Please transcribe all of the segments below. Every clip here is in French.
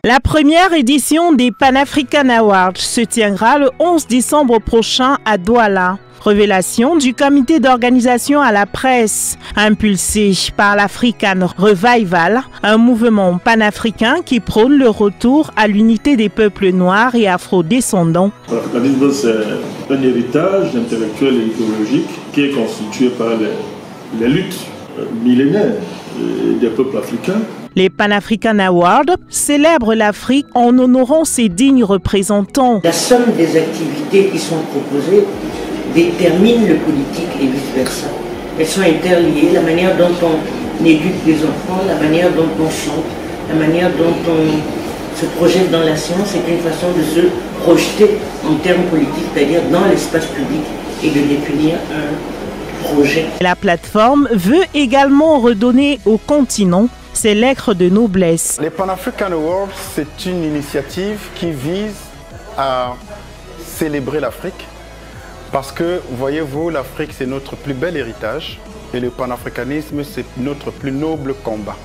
La première édition des Pan-African Awards se tiendra le 11 décembre prochain à Douala. Révélation du comité d'organisation à la presse, impulsé par l'African Revival, un mouvement panafricain qui prône le retour à l'unité des peuples noirs et afro-descendants. L'africanisme, c'est un héritage intellectuel et idéologique qui est constitué par les luttes millénaires des peuples africains. Les Pan-African Awards célèbrent l'Afrique en honorant ses dignes représentants. La somme des activités qui sont proposées détermine le politique et vice-versa. Elles sont interliées, la manière dont on éduque les enfants, la manière dont on chante, la manière dont on se projette dans la science est une façon de se projeter en termes politiques, c'est-à-dire dans l'espace public et de définir un projet. La plateforme veut également redonner au continent ses lettres de noblesse. Les Pan-African Awards, c'est une initiative qui vise à célébrer l'Afrique. Parce que, voyez-vous, l'Afrique, c'est notre plus bel héritage et le panafricanisme, c'est notre plus noble combat.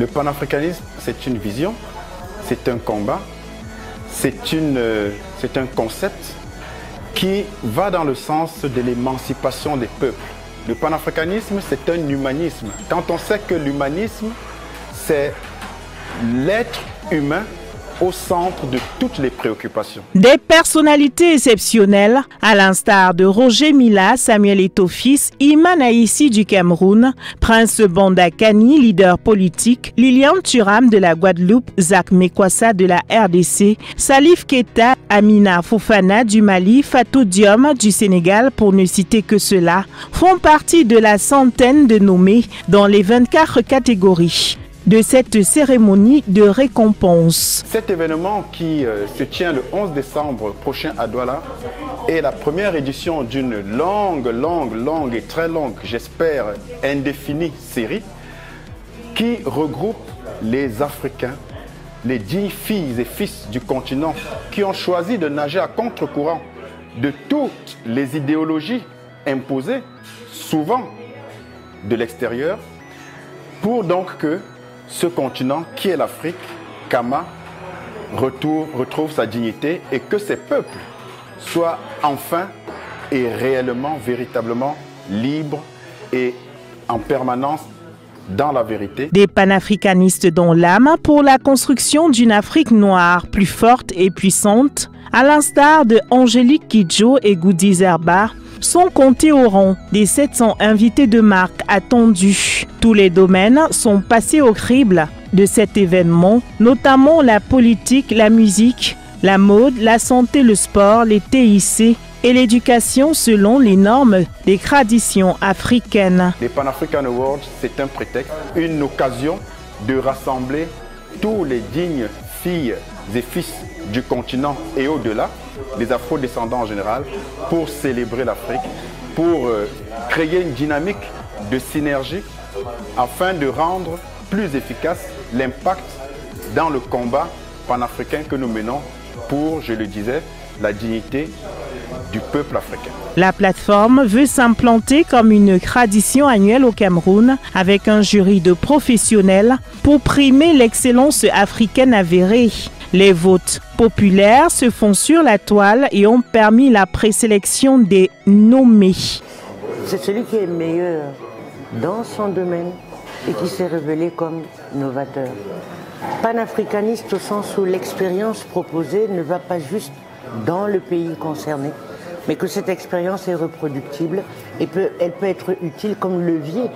Le panafricanisme, c'est une vision, c'est un combat, c'est un concept qui va dans le sens de l'émancipation des peuples. Le panafricanisme, c'est un humanisme. Quand on sait que l'humanisme, c'est l'être humain au centre de toutes les préoccupations. Des personnalités exceptionnelles, à l'instar de Roger Mila, Samuel Eto'o-Fils, Iman Aïssi du Cameroun, Prince Banda Kani, leader politique, Liliane Thuram de la Guadeloupe, Zach Mekwassa de la RDC, Salif Keita, Amina Fofana du Mali, Fatou Diom du Sénégal, pour ne citer que cela, font partie de la centaine de nommés dans les 24 catégories de cette cérémonie de récompense. Cet événement qui se tient le 11 décembre prochain à Douala est la première édition d'une longue et très longue, j'espère indéfinie série qui regroupe les Africains, les 10 filles et fils du continent qui ont choisi de nager à contre-courant de toutes les idéologies imposées, souvent de l'extérieur, pour donc que ce continent qui est l'Afrique, Kama, retrouve sa dignité et que ces peuples soient enfin et réellement, véritablement libres et en permanence dans la vérité. Des panafricanistes dont l'âme pour la construction d'une Afrique noire plus forte et puissante, à l'instar de Angélique Kidjo et Goody Zerba, sont comptés au rang des 700 invités de marque attendus. Tous les domaines sont passés au crible de cet événement, notamment la politique, la musique, la mode, la santé, le sport, les TIC et l'éducation selon les normes des traditions africaines. Les Pan-African Awards, c'est un prétexte, une occasion de rassembler tous les dignes filles et fils du continent et au-delà, les afro-descendants en général, pour célébrer l'Afrique, pour créer une dynamique de synergie afin de rendre plus efficace l'impact dans le combat panafricain que nous menons pour, je le disais, la dignité du peuple africain. La plateforme veut s'implanter comme une tradition annuelle au Cameroun avec un jury de professionnels pour primer l'excellence africaine avérée. Les votes populaires se font sur la toile et ont permis la présélection des nommés. C'est celui qui est meilleur dans son domaine et qui s'est révélé comme novateur. Panafricaniste au sens où l'expérience proposée ne va pas juste dans le pays concerné, mais que cette expérience est reproductible et elle peut être utile comme levier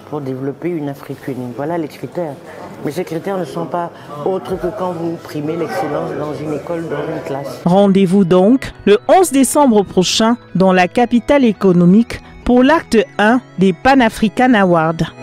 pour développer une Afrique unie. Voilà les critères. Mais ces critères ne sont pas autres que quand vous primez l'excellence dans une école, dans une classe. Rendez-vous donc le 11 décembre prochain dans la capitale économique pour l'acte 1 des Pan-African Awards.